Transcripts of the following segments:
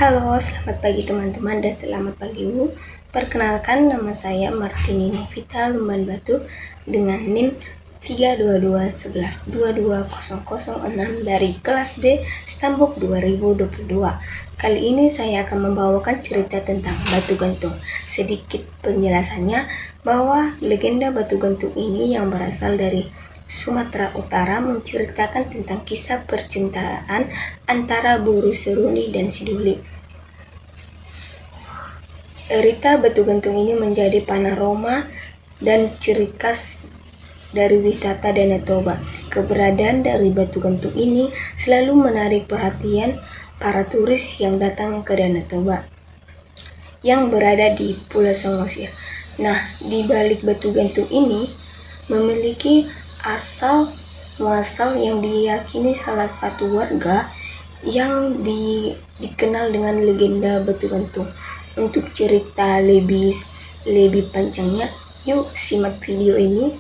Halo, selamat pagi teman-teman dan selamat pagi Bu. Perkenalkan, nama saya Martini Novita Lumban Batu dengan NIM 32211220006 dari kelas B Stambuk 2022. Kali ini saya akan membawakan cerita tentang batu gantung. Sedikit penjelasannya bahwa legenda batu gantung ini yang berasal dari Sumatera Utara menceritakan tentang kisah percintaan antara Buru Seruni dan Sidoli. Cerita batu gantung ini menjadi panorama dan ciri khas dari wisata Danau Toba. Keberadaan dari batu gantung ini selalu menarik perhatian para turis yang datang ke Danau Toba yang berada di Pulau Samosir. Nah, di balik batu gantung ini memiliki asal muasal yang diyakini salah satu warga yang dikenal dengan legenda batu gantung. Untuk cerita lebih panjangnya, yuk simak video ini.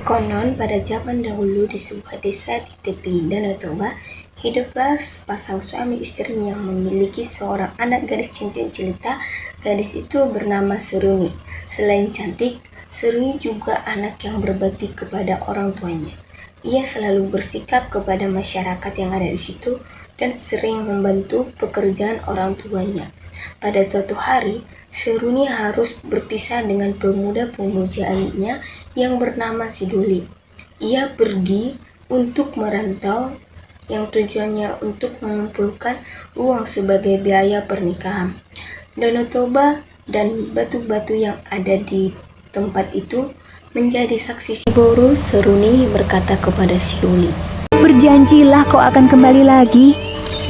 Konon pada zaman dahulu di sebuah desa di tepi Danau Toba hiduplah sepasang suami istri yang memiliki seorang anak gadis cantik jelita. Gadis itu bernama Seruni. Selain cantik, Seruni juga anak yang berbakti kepada orang tuanya. Ia selalu bersikap kepada masyarakat yang ada di situ dan sering membantu pekerjaan orang tuanya. Pada suatu hari, Seruni harus berpisah dengan pemuda pemujaannya yang bernama Sidoli. Ia pergi untuk merantau yang tujuannya untuk mengumpulkan uang sebagai biaya pernikahan. Danau Toba dan batu-batu yang ada di tempat itu menjadi saksi. Buru Seruni berkata kepada Sidoli, "Berjanjilah kau akan kembali lagi."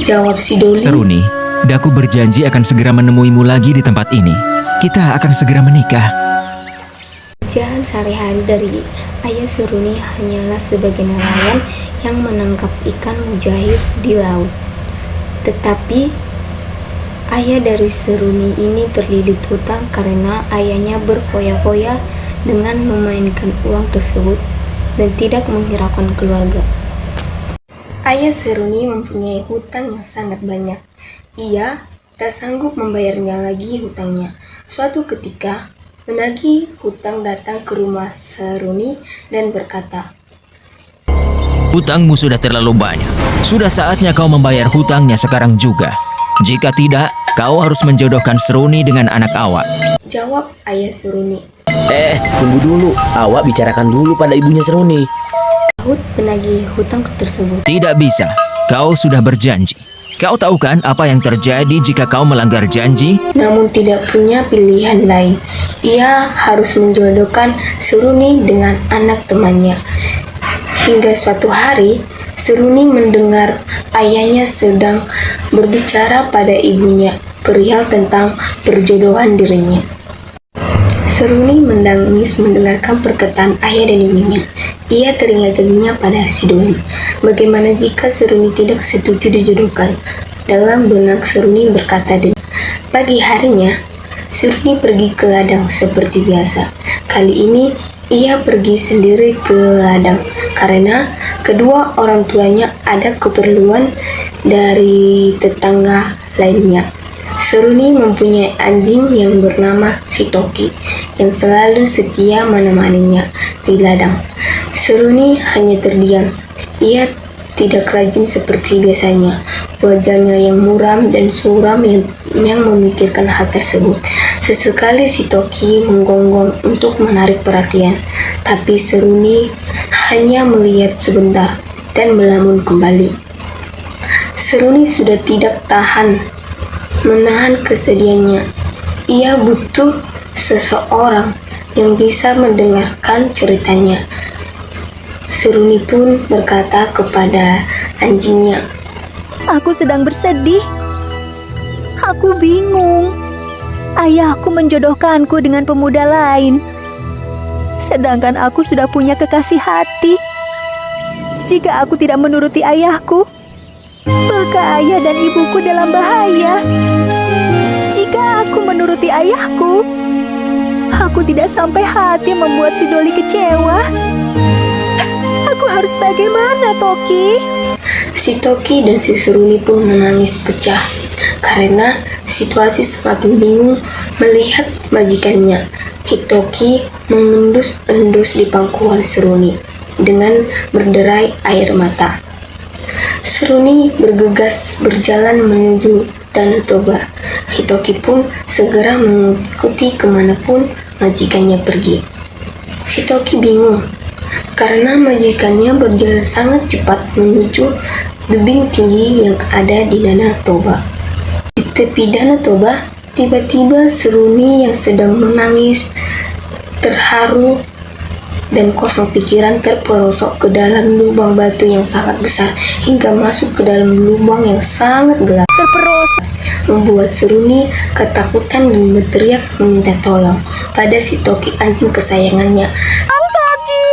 Jawab Sidoli, "Seruni, Daku berjanji akan segera menemuimu lagi di tempat ini. Kita akan segera menikah." Pekerjaan sehari-hari dari ayah Seruni hanyalah sebagai nelayan yang menangkap ikan mujair di laut. Tetapi ayah dari Seruni ini terlilit hutang karena ayahnya berfoya-foya dengan memainkan uang tersebut dan tidak menghiraukan keluarga. Ayah Seruni mempunyai hutang yang sangat banyak. Ia tak sanggup membayarnya lagi hutangnya. Suatu ketika, penagih hutang datang ke rumah Seruni dan berkata, "Hutangmu sudah terlalu banyak. Sudah saatnya kau membayar hutangnya sekarang juga. Jika tidak, kau harus menjodohkan Seruni dengan anak awak." Jawab ayah Seruni. Tunggu dulu. Awak bicarakan dulu pada ibunya Seruni. Sahut penagih hutang tersebut. "Tidak bisa. Kau sudah berjanji. Kau tahu kan apa yang terjadi jika kau melanggar janji?" Namun tidak punya pilihan lain. Ia harus menjodohkan Seruni dengan anak temannya. Hingga suatu hari, Seruni mendengar ayahnya sedang berbicara pada ibunya perihal tentang perjodohan dirinya. Seruni menangis mendengarkan perkataan ayah dan ibunya. Ia teringat jadinya pada Sidoli. Bagaimana jika Seruni tidak setuju dijodohkan? Dalam benak Seruni berkata demikian. Pagi harinya, Seruni pergi ke ladang seperti biasa. Kali ini ia pergi sendiri ke ladang karena kedua orang tuanya ada keperluan dari tetangga lainnya. Seruni mempunyai anjing yang bernama Sitoki yang selalu setia menemaninya di ladang. Seruni hanya terdiam. Ia tidak rajin seperti biasanya. Wajahnya yang muram dan suram yang memikirkan hal tersebut. Sesekali Sitoki menggonggong untuk menarik perhatian, tapi Seruni hanya melihat sebentar dan melamun kembali. Seruni sudah tidak menahan kesedihannya. Ia butuh seseorang yang bisa mendengarkan ceritanya. Seruni pun berkata kepada anjingnya, "Aku sedang bersedih. Aku bingung. Ayahku menjodohkanku dengan pemuda lain. Sedangkan aku sudah punya kekasih hati. Jika aku tidak menuruti ayahku, maka ayah dan ibuku dalam bahaya. Jika aku menuruti ayahku, aku tidak sampai hati membuat Sidoli kecewa. Aku harus bagaimana, Toki?" Si Toki dan si Seruni pun menangis pecah. karena situasi semakin bingung melihat majikannya. Citoki mengendus-endus di pangkuan Seruni dengan berderai air mata. Seruni bergegas berjalan menuju Danau Toba. Citoki pun segera mengikuti kemanapun majikannya pergi. Citoki bingung karena majikannya berjalan sangat cepat menuju tebing tinggi yang ada di Danau Toba. Di tepi Danau Toba, tiba-tiba Seruni yang sedang menangis, terharu, dan kosong pikiran terperosok ke dalam lubang batu yang sangat besar hingga masuk ke dalam lubang yang sangat gelap. Terperosok. Membuat Seruni ketakutan dan berteriak meminta tolong pada si Toki anjing kesayangannya. Toki!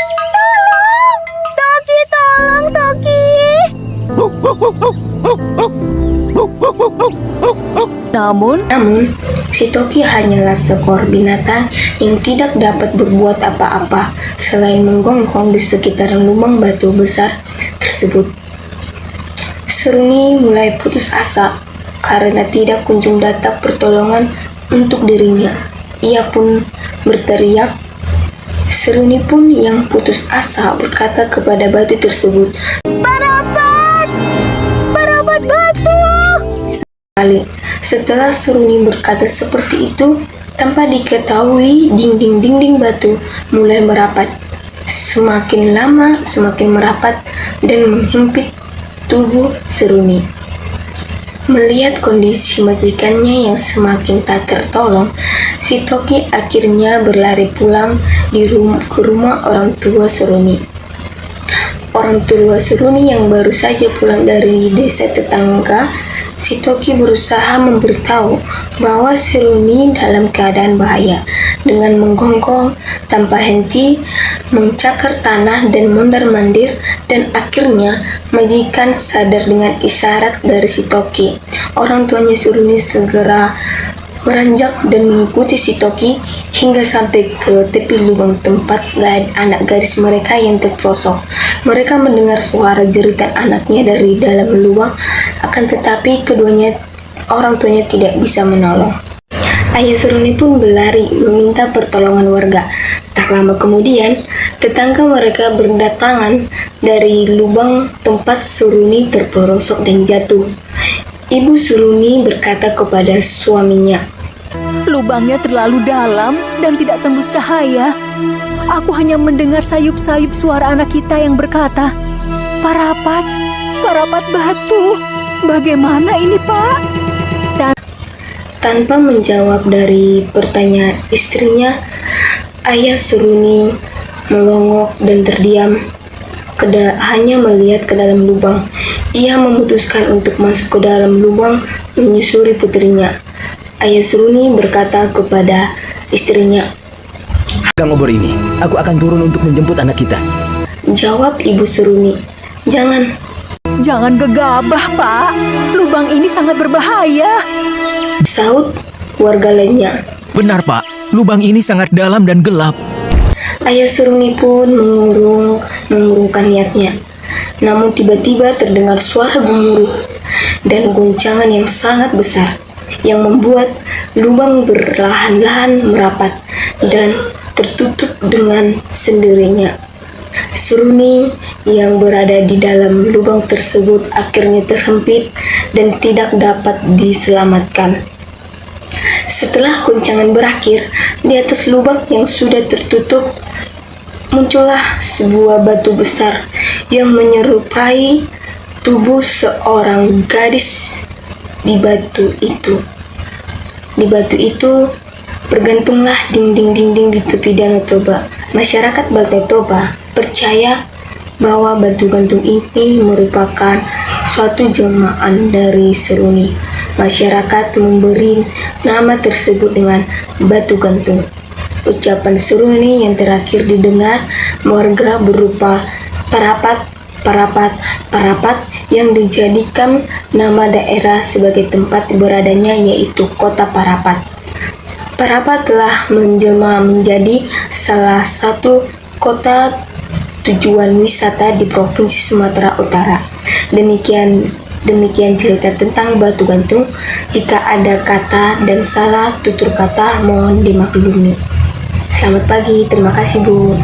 Tolong! Toki, tolong, Toki! Namun, si Toki hanyalah seekor binatang yang tidak dapat berbuat apa-apa selain menggonggong di sekitaran lubang batu besar tersebut. Seruni mulai putus asa karena tidak kunjung datang pertolongan untuk dirinya. Ia pun berteriak. Seruni pun yang putus asa berkata kepada batu tersebut, Parapat! Parapat batu! Setelah Seruni berkata seperti itu, tanpa diketahui dinding-dinding batu mulai merapat. Semakin lama semakin merapat dan menghimpit tubuh Seruni. Melihat kondisi majikannya yang semakin tak tertolong, si Toki akhirnya berlari pulang ke rumah orang tua Seruni. Orang tua Seruni yang baru saja pulang dari desa tetangga, si Toki berusaha memberitahu bahwa Seruni dalam keadaan bahaya dengan menggonggong tanpa henti, mencakar tanah dan mondar-mandir, dan akhirnya majikan sadar dengan isyarat dari si Toki. Orang tuanya Seruni segera beranjak dan mengikuti si Toki hingga sampai ke tepi lubang tempat anak gadis mereka yang terperosok. Mereka mendengar suara jeritan anaknya dari dalam lubang, akan tetapi orang tuanya tidak bisa menolong. Ayah Seruni pun berlari meminta pertolongan warga. Tak lama kemudian, tetangga mereka berdatangan dari lubang tempat Seruni terperosok dan jatuh. Ibu Seruni berkata kepada suaminya, Lubangnya terlalu dalam dan tidak tembus cahaya. Aku hanya mendengar sayup-sayup suara anak kita yang berkata, Parapat, parapat batu. Bagaimana ini, Pak? Tanpa menjawab dari pertanyaan istrinya, ayah Seruni melongok dan terdiam, hanya melihat ke dalam lubang. Ia memutuskan untuk masuk ke dalam lubang menyusuri putrinya. Ayah Seruni berkata kepada istrinya, Pegang obor ini, aku akan turun untuk menjemput anak kita. Jawab ibu Seruni, Jangan gegabah, Pak. Lubang ini sangat berbahaya. Saut warga lainnya. Benar Pak, lubang ini sangat dalam dan gelap. Ayah Seruni pun mengurungkan niatnya. Namun tiba-tiba terdengar suara gemuruh dan goncangan yang sangat besar yang membuat lubang perlahan-lahan merapat dan tertutup dengan sendirinya. Seruni yang berada di dalam lubang tersebut akhirnya terhempit dan tidak dapat diselamatkan. Setelah goncangan berakhir, di atas lubang yang sudah tertutup muncullah sebuah batu besar yang menyerupai tubuh seorang gadis. Di batu itu bergantunglah dinding-dinding di tepi Danau Toba. Masyarakat Baltai Toba percaya bahwa batu gantung ini merupakan suatu jelmaan dari Seruni. Masyarakat memberi nama tersebut dengan batu gantung. Ucapan Seruni yang terakhir didengar warga berupa parapat, parapat, parapat, yang dijadikan nama daerah sebagai tempat beradanya, yaitu kota Parapat. Parapat telah menjelma menjadi salah satu kota tujuan wisata di Provinsi Sumatera Utara. Demikian Demikian cerita tentang batu gantung. Jika ada kata dan salah tutur kata mohon dimaklumi. Selamat pagi, terima kasih Bu.